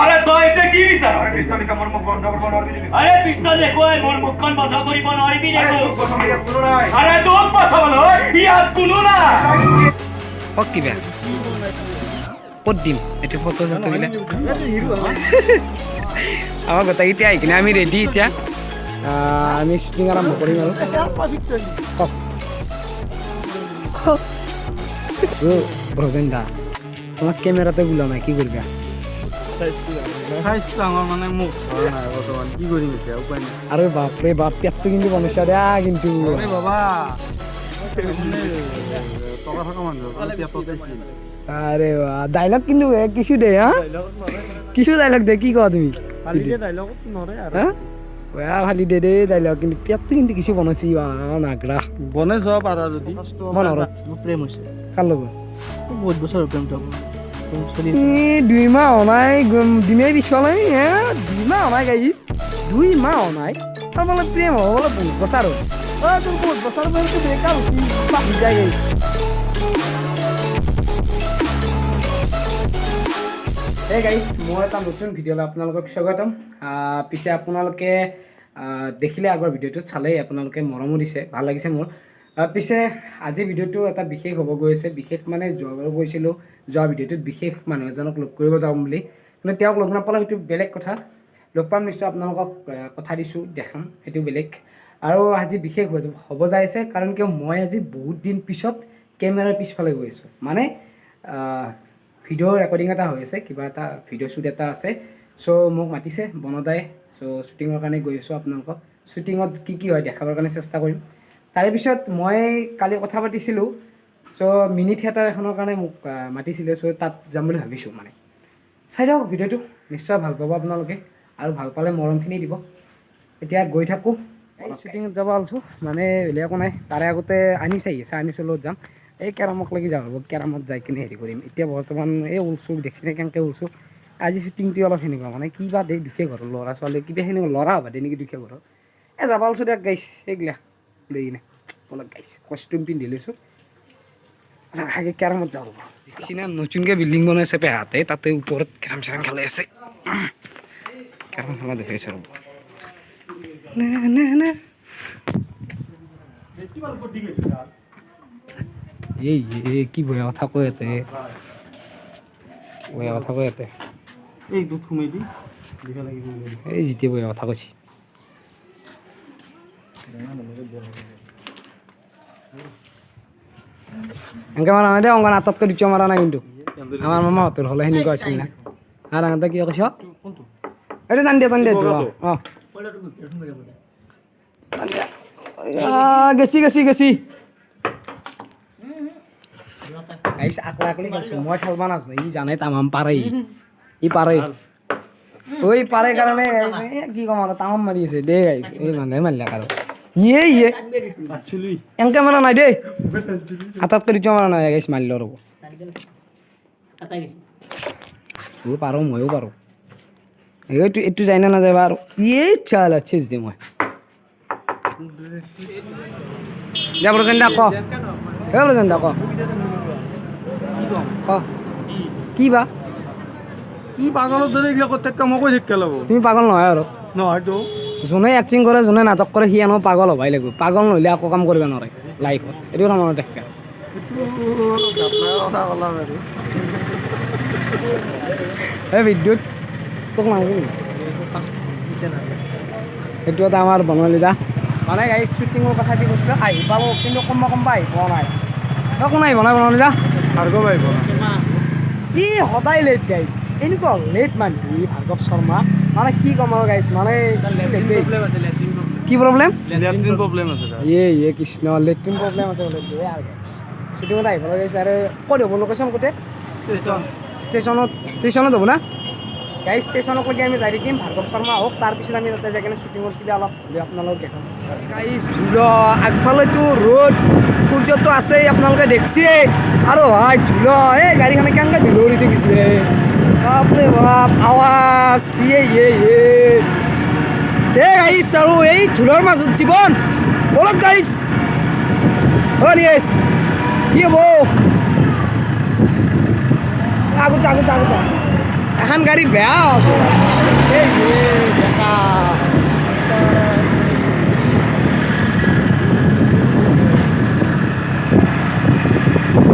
আৰে তই যে কি বিচাৰ আৰে পিস্তল নিকা মোৰ মুখ বন্ধ কৰিব নোৱাৰিবি নেকি? আৰে পিস্তল দেখুৱাই মোৰ মুখখন বন্ধ কৰিব নোৱাৰিবি আরে দেখো তোক কথা ইয়াত কোনো নাই। আরে তোক পঠাবলৈ ইয়াত কোনো নাই কক কিবা ক'ত দিম এইটো ফটো থাকিলে আমাৰ গোটেইকেইটা আহি কিনে আমি ৰেডি এতিয়া আমি শ্বুটিং আৰম্ভ কৰিম আৰু ব্ৰজেন দা তোমাক কেমেৰাতে বোলা নাই কি কৰিবা মানে মোক নাই বৰ্তমান কি কৰিম এতিয়া উপায় নাই আৰু বাপৰে বাপ পেটটো কিন্তু বনাইছা দিয়া কিন্তু আৰে বাবা টকা থকা মানুহ আৰে বাহ ডাইলগ কিন্তু কিছু দে হা কিছু ডাইলগ দে কি কোৱা তুমি ডাইলগ নৰে আৰু হা ভালি দে দে ডাইলগ কিন্তু পেটটো কিন্তু কিছু বনাইছি নাগৰা বনাই যোৱা পাৰা যদি মনৰ প্ৰেম হৈছে কাৰ লগত বহুত বছৰ প্ৰেমটো চলি দুই মাহ অনাই দিনে পিছফালে দুই মাহ অনাই গাইছ 2 মাহ অনাই তাৰ মানে প্ৰেম হ'ব বোলে বহুত বছৰ হ'ল তোৰ বহুত বছৰ বয়সটো বেকাৰ পাহি যায় গাইছ এই গাইছ মই এটা নতুন ভিডিঅ'লৈ আপোনালোকক স্বাগতম পিছে আপোনালোকে দেখিলে আগৰ ভিডিঅ'টোত চালেই আপোনালোকে মৰমো দিছে ভাল লাগিছে মোৰ পিছে আজি ভিডিঅ'টো এটা বিশেষ হ'ব গৈ আছে বিশেষ মানে যোৱাবাৰ গৈছিলোঁ যোৱা ভিডিঅ'টোত বিশেষ মানুহ এজনক লগ কৰিব যাওঁ বুলি কিন্তু তেওঁক লগ নাপালে সেইটো বেলেগ কথা লগ পাম নিশ্চয় আপোনালোকক কথা দিছোঁ দেখাম সেইটো বেলেগ আৰু আজি বিশেষ হ'ব যাই আছে কাৰণ কিয় মই আজি বহুত দিন পিছত কেমেৰাৰ পিছফালে গৈ আছোঁ মানে ভিডিঅ' ৰেকৰ্ডিং এটা হৈ আছে কিবা এটা ভিডিঅ' শ্বুট এটা আছে চ' মোক মাতিছে বনদাই চ' শ্বুটিঙৰ কাৰণে গৈ আছোঁ আপোনালোকক শ্বুটিঙত কি কি হয় দেখাবৰ কাৰণে চেষ্টা কৰিম তাৰে পিছত মই কালি কথা পাতিছিলোঁ চ' মিনি থিয়েটাৰ এখনৰ কাৰণে মোক মাতিছিলে চ' তাত যাম বুলি ভাবিছোঁ মানে চাই দিয়ক ভিডিঅ'টো নিশ্চয় ভাল পাব আপোনালোকে আৰু ভাল পালে মৰমখিনি দিব এতিয়া গৈ থাকোঁ শ্বুটিঙত যাব আছোঁ মানে বেলেগ একো নাই তাৰে আগতে আনিছে আনিছোঁ লগত যাম এই কেৰামক লাগি যাওঁ ৰ'ব কেৰামত যাই কিনে হেৰি কৰিম এতিয়া বৰ্তমান এই ওলছোঁ দেখিছেনে কেনেকৈ ওলছোঁ আজি শ্বুটিংটো অলপ সেনেকুৱা মানে কিবা দে দুখীয়া ঘৰৰ ল'ৰা ছোৱালী কিবা সেনেকুৱা ল'ৰা হ'ব দে নেকি দুখীয়া ঘৰৰ এই যাব আছোঁ দিয়ক গাইছ এইগিলা লৈ কিনে অলপ গাইছ কষ্টিউম পিন্ধি লৈছোঁ আগে কেৰামত যাওঁ ৰ'ব দেখিছেনে নতুনকৈ বিল্ডিং বনাইছে পেহাতে তাতে ওপৰত কেৰাম চেৰাম খেলাই আছে কেৰাম খেলা দেখাইছোঁ ৰ'ব এই কি বয়া কথা কৈ ইয়াতে বয়া কথা কৈ ইয়াতে এই দুধ সোমাই দি দিব লাগিব এই যেতিয়া বয়া কথা কৈছি এনেকৈ মাৰা নাই দে অংগন আঁততকৈ দুটা মাৰা নাই কিন্তু আমাৰ মামাহঁতৰ হ'লে সেনেকুৱা হৈছিল না আৰু আঙতে কি কৈছ এইটো টান দিয়া অঁ গেছি গেছি গেছি গাইছ আকলা আকলি খেলছোঁ মই খেলবা নাজানো ই জানে তামাম পাৰে ই পাৰে ঐ পাৰে কাৰণে কি ক'ম আৰু তামাম মাৰি আছে দে গাইছ এই মানুহে মাৰিলাক আৰু ইয়ে এনেকৈ মাৰা নাই দেই আটাতকৈ দুটা মাৰা নাই গাইছ মাৰিলোঁ ৰ'ব তয়ো পাৰোঁ ময়ো পাৰোঁ এইটো এইটো যায় না নাযায় আৰু এই চাল আছে দে মই দে ব্ৰজেন দা ক ব্ৰজেন দা ক কি বা কি পাগলৰ দৰে এইবিলাক কথা মই কৈ থাকিব লাগিব তুমি পাগল নহয় আৰু নহয়তো যোনে এক্টিং কৰে যোনে নাটক কৰে সি এনেও পাগল হ'বাই লাগিব পাগল নহ'লে একো কাম কৰিব নোৱাৰে লাইফত এইটো কথা মনত ৰাখিবা কথা ক'লা বাৰু এই বিদ্যুৎ তোক নালাগে নেকি সেইটো এটা আমাৰ বনৱালী দা মানে গাড়ী শ্বুটিঙৰ কথা দি কৈছিলোঁ আহি পাব কিন্তু কোনোবা আহি পোৱা নাই কোন আহিব নাই বনৱালী দা ভাৰ্গৱ আহিব ই সদায় লেট গাইছ এনেকুৱা লেট মানুহ ই ভাৰ্গৱ শৰ্মা মানে কি ক'ম আৰু গাইছ মানে কি প্ৰব্লেম লেট্ৰিন প্ৰব্লেম আছে ইয়ে কৃষ্ণ লেট্ৰিন প্ৰব্লেম আছে বোলে দিয়ে আৰু গাইছ শ্বুটিঙত আহিব লাগিছে আৰু ক'ত হ'ব লোকেশ্যন ক'তে ষ্টেচনত হ'ব না গাইজ ষ্টেচনলৈকে আমি যাই থাকিম ভাৰ্গৱ শৰ্মা হওক তাৰপিছত আমি তাতে যাই কিনে শ্বুটিঙত কিবা অলপ আপোনালোকক দেখাম গাইজ ধুল আগফালেতো ৰ'দ সূৰ্যটো আছেই আপোনালোকে দেখিছে আৰু হয় ধুল এই গাড়ীখনে কেনেকৈ ধুল উৰি থাকিছে বাপৰে বাপ আৱাজ ইয়ে গাইজ আৰু এই ধুলৰ মাজত জীৱন বলক গাইজ কি হ'ব আগত এখন গাড়ী বেয়া হ'ব এই বেকা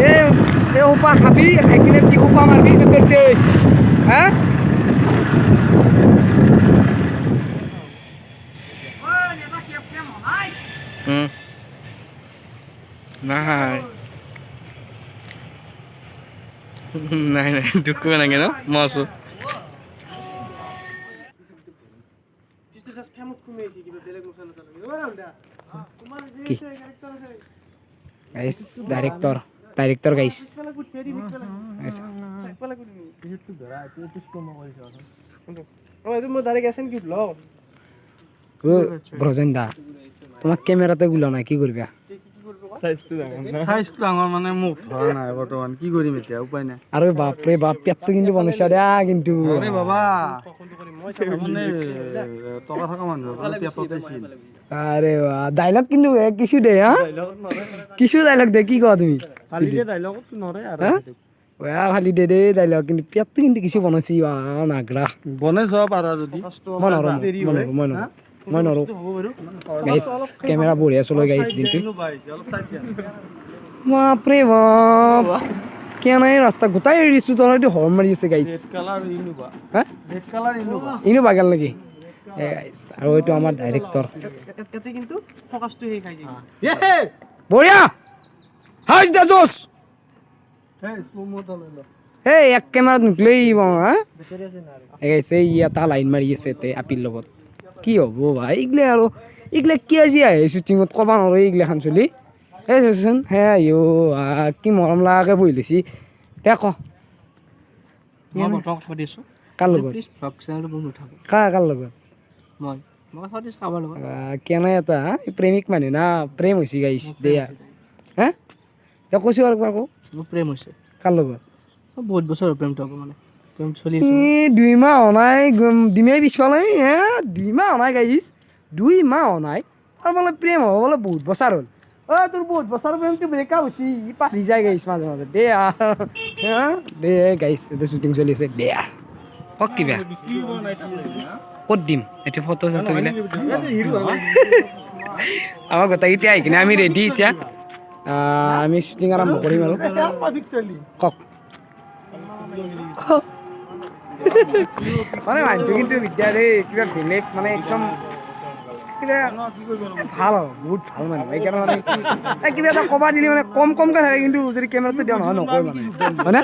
এই সোপা খাবি খাই কিনে কি সোপা মাৰবি য'তে হা নাই নাই নাই দুখ কৰিব নালাগে ন মই আছোঁ কি গাইছ ডাইৰেক্টৰ গাইছ ব্ৰজেন দা তোমাক কেমেৰাতে গুলা নাই কি কৰিবা চাইজটো ডাঙৰ মানে মোক ধৰা নাই বৰ্তমান কি কৰিম এতিয়া উপায় নাই আৰু বাপৰে বাপ পেটটো কিন্তু বনাইছা দিয়া কিন্তু আৰে বাবা মানে টকা থকা মানুহ পেটতে ছিল আৰে বাহ ডাইলগ কিন্তু কিছু দে হা কিছু ডাইলগ দে কি কোৱা তুমি খালি দে ডাইলগ নৰে আৰু ভালি দে দে ডাইলগ কিন্তু পেটটো কিন্তু কিছু বনাইছি নাগৰা বনাই যোৱা পাৰা যদি মই নৰো গাইছ কেমেৰা বঢ়িয়া চলে গাইছ কিন্তু বাপৰে বাপ কেনে ৰাস্তা গোটাই এৰি দিছোঁ তহঁতি হৰ্ণ মাৰি আছে গাইছ ইনো বাগাল নেকি এই গাইছ আৰু এইটো আমাৰ ডাইৰেক্টৰ বঢ়িয়া হাইছ দা জোছ এই এক কেমেৰাত নুকলেই হা এই গাইছ এই এটা লাইন মাৰি আছে এতে আপিৰ লগত কি হ'ব ভাই এইগিলা কি আজি আহে শ্বুটিঙত ক'ব নোৱাৰো এইগিলাখান চলি এই চাচোন হে আইঅ কি মৰম লগাকৈ বহি লৈছি দে ক কাৰ লগত কাৰ লগত কেনে এটা প্ৰেমিক মানুহ না প্ৰেম হৈছে গাইছ দে হা তই কৈছো আৰু আকৌ প্ৰেম হৈছে কাৰ লগত বহুত বছৰ প্ৰেমটো হ'ব মানে প্ৰেম চলি 2 মাহ নাই ডিমে পিছফালে হে 2 মাহ নাই গাইছ 2 মাহ নাই আৰু বোলে প্ৰেম হ'ব বোলে বহুত বছৰ হ'ল তোৰ বহুত বছৰ প্ৰেমটো ব্ৰেকআপ হৈছে পাহৰি যায় গাইছ মাজে মাজে দে দে গাইছ এতিয়া শ্বুটিং চলি আছে দে কওক কিবা ক'ত দিম এইটো ফটো চটো গ'লে আমাৰ গোটেইকেইটা আহি কিনে আমি ৰেডি এতিয়া আমি শ্বুটিং আৰম্ভ কৰিম আৰু কওক মানে মানুহটো কিন্তু বিদ্যা দেই কিবা বেলেগ মানে একদম কিবা ভাল আৰু বহুত ভাল মানুহ সেইকাৰণে মানে কি কিবা এটা ক'বা দিলে মানে কমকৈ থাকে কিন্তু যদি কেমেৰাটো দিয়া নহয় নকয় মানে হয়নে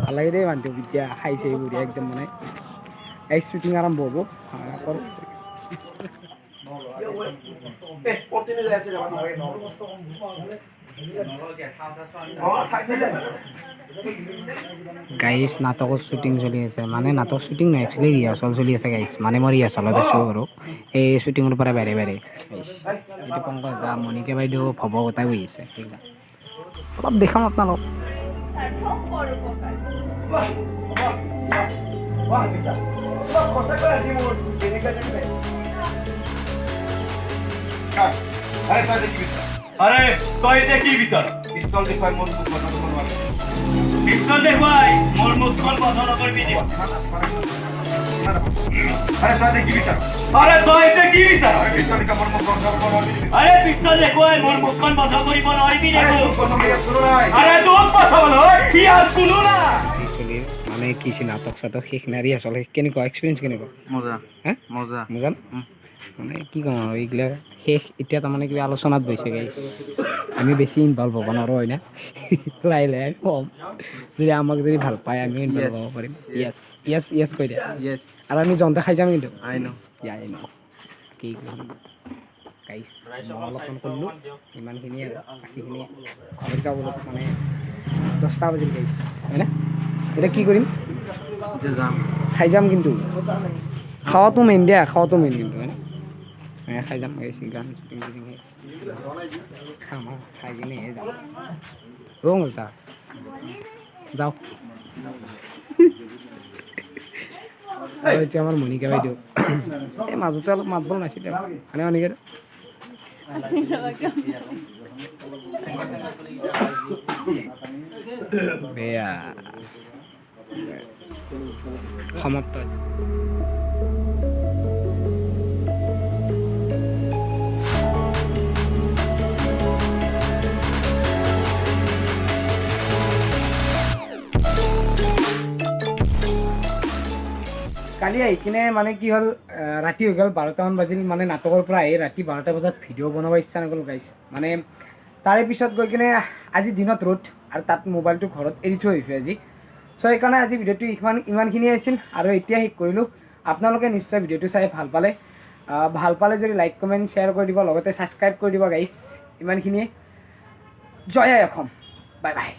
ভাল লাগে দেই মানুহটো বিদ্যা খাইছে বঢ়িয়া একদম মানে এই শ্বুটিং আৰম্ভ হ'ব গাইছ নাটকৰ শ্বুটিং চলি আছে মানে নাটক শ্বুটিং নহয় একচুৱেলি ৰিহাৰ্চেল চলি আছে গাইছ মানে মই ৰিহাৰ্চেলত আছোঁ আৰু এই শ্বুটিঙৰ পৰা বাৰে বাৰে এইটো পংকজ দা মণিকা বাইদেউ ভৱ গোটাই বহি আছে সেইবিলাক অলপ দেখাম আপোনালোক আৰে তই এতিয়া কি বিচাৰ পিস্তল দেখুৱাই মোৰ মুখ বন্ধ কৰিব নোৱাৰে পিস্তল দেখুৱাই মোৰ মুখখন বন্ধ নকৰিবি দিব আৰে তই কি বিচাৰ আৰে তই এতিয়া কি বিচাৰ পিস্তল দেখুৱাই মোৰ মুখ বন্ধ কৰিব নোৱাৰিবি আৰে পিস্তল দেখুৱাই মোৰ মুখখন বন্ধ কৰিব নোৱাৰিবি দেখো কচম ইয়াত কোনো নাই আরে তোক পঠাবলৈ ইয়াত কোনো নাই মানে কি নাটক চাটক শেষ নাৰী আচলতে কেনেকুৱা এক্সপিৰিয়েঞ্চ কেনেকুৱা মজা হা মজা মজা মানে কি ক'ম আৰু এইগিলা শেষ এতিয়া তাৰমানে কিবা আলোচনাত বহিছে গাইছ আমি বেছি ইনভলভ হ'ব নোৱাৰোঁ হয় না লাহে লাহে কম যদি আমাক যদি ভাল পায় আমিও ইনভলভ হ'ব পাৰিম য়েছ য়েছ য়েছ কৈ দিয়া য়েছ আৰু আমি জনতা খাই যাম কিন্তু আই ন আই ন কি গাইছ অলপমান কৰিলোঁ ইমানখিনি আৰু বাকীখিনি ঘৰত যাবলৈ মানে 10টা বাজিল গাইছ হয়নে এতিয়া কি কৰিম যাম খাই যাম কিন্তু খাওয়াটো মেইন দিয়া খাওয়াটো মেইন কিন্তু হয়নে খাই যাম গাইছ গান শ্বুটিং খাম খাই কিনে যাম মজা যাওঁ আৰু এতিয়া আমাৰ মণিকা বাইদেউ এই মাজতে অলপ মাত বোল নাছিলে মানে মণিকা বেয়া সমাপ্ত আজি। কালি আহি কিনে মানে কি হ'ল ৰাতি হৈ গ'ল 12টামান বাজিল মানে নাটকৰ পৰা আহি ৰাতি 12টা বজাত ভিডিঅ' বনাব ইচ্ছা নগ'ল গাইছ মানে তাৰে পিছত গৈ কিনে আজি দিনত ৰ'দ আৰু তাত মোবাইলটো ঘৰত এৰি থৈ আহিছোঁ আজি চ' সেইকাৰণে আজি ভিডিঅ'টো ইমানখিনিয়ে আছিল আৰু এতিয়া শেষ কৰিলোঁ আপোনালোকে নিশ্চয় ভিডিঅ'টো চাই ভাল পালে যদি লাইক কমেণ্ট শ্বেয়াৰ কৰি দিব লগতে ছাবস্ক্ৰাইব কৰি দিব গাইছ ইমানখিনিয়ে জয় আই অসম বাই বাই